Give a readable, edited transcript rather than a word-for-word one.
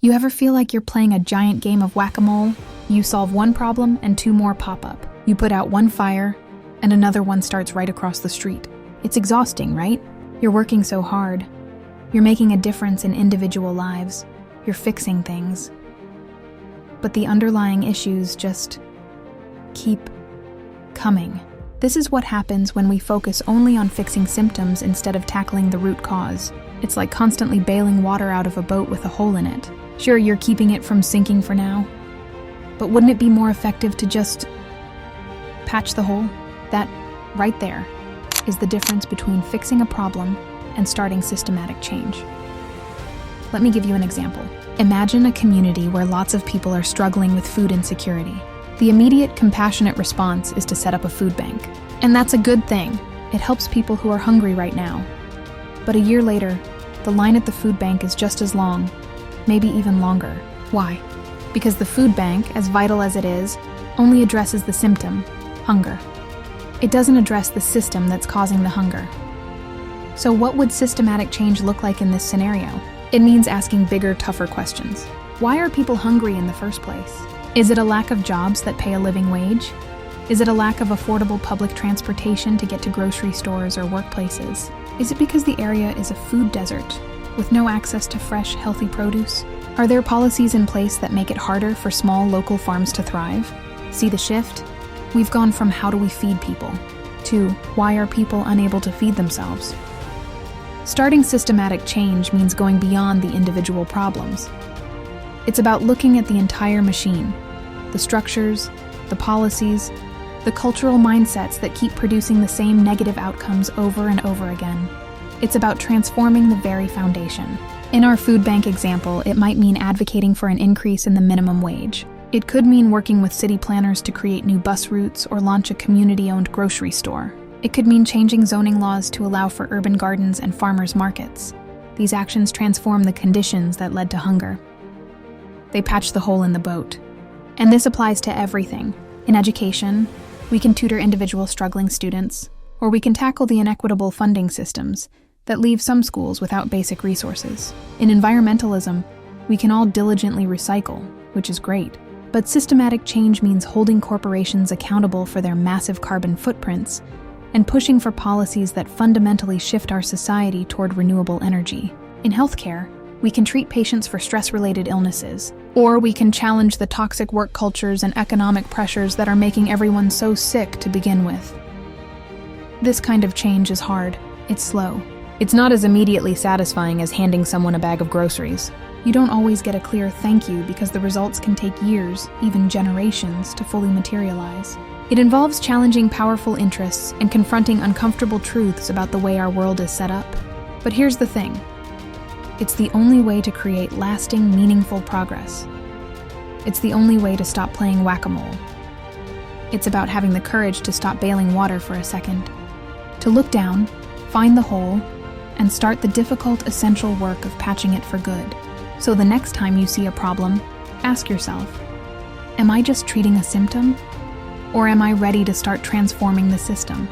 You ever feel like you're playing a giant game of whack-a-mole? You solve one problem and two more pop up. You put out one fire and another one starts right across the street. It's exhausting, right? You're working so hard. You're making a difference in individual lives. You're fixing things. But the underlying issues just keep coming. This is what happens when we focus only on fixing symptoms instead of tackling the root cause. It's like constantly bailing water out of a boat with a hole in it. Sure, you're keeping it from sinking for now, but wouldn't it be more effective to just patch the hole? That, right there, is the difference between fixing a problem and starting systematic change. Let me give you an example. Imagine a community where lots of people are struggling with food insecurity. The immediate, compassionate response is to set up a food bank. And that's a good thing. It helps people who are hungry right now. But a year later, the line at the food bank is just as long, maybe even longer. Why? Because the food bank, as vital as it is, only addresses the symptom, hunger. It doesn't address the system that's causing the hunger. So what would systematic change look like in this scenario? It means asking bigger, tougher questions. Why are people hungry in the first place? Is it a lack of jobs that pay a living wage? Is it a lack of affordable public transportation to get to grocery stores or workplaces? Is it because the area is a food desert with no access to fresh, healthy produce? Are there policies in place that make it harder for small local farms to thrive? See the shift? We've gone from how do we feed people to why are people unable to feed themselves? Starting systematic change means going beyond the individual problems. It's about looking at the entire machine, the structures, the policies, the cultural mindsets that keep producing the same negative outcomes over and over again. It's about transforming the very foundation. In our food bank example, it might mean advocating for an increase in the minimum wage. It could mean working with city planners to create new bus routes or launch a community-owned grocery store. It could mean changing zoning laws to allow for urban gardens and farmers' markets. These actions transform the conditions that led to hunger. They patch the hole in the boat. And this applies to everything. In education, we can tutor individual struggling students, or we can tackle the inequitable funding systems that leave some schools without basic resources. In environmentalism, we can all diligently recycle, which is great. But systematic change means holding corporations accountable for their massive carbon footprints and pushing for policies that fundamentally shift our society toward renewable energy. In healthcare, we can treat patients for stress-related illnesses, or we can challenge the toxic work cultures and economic pressures that are making everyone so sick to begin with. This kind of change is hard. It's slow. It's not as immediately satisfying as handing someone a bag of groceries. You don't always get a clear thank you because the results can take years, even generations, to fully materialize. It involves challenging powerful interests and confronting uncomfortable truths about the way our world is set up. But here's the thing. It's the only way to create lasting, meaningful progress. It's the only way to stop playing whack-a-mole. It's about having the courage to stop bailing water for a second, to look down, find the hole, and start the difficult, essential work of patching it for good. So the next time you see a problem, ask yourself, am I just treating a symptom? Or am I ready to start transforming the system?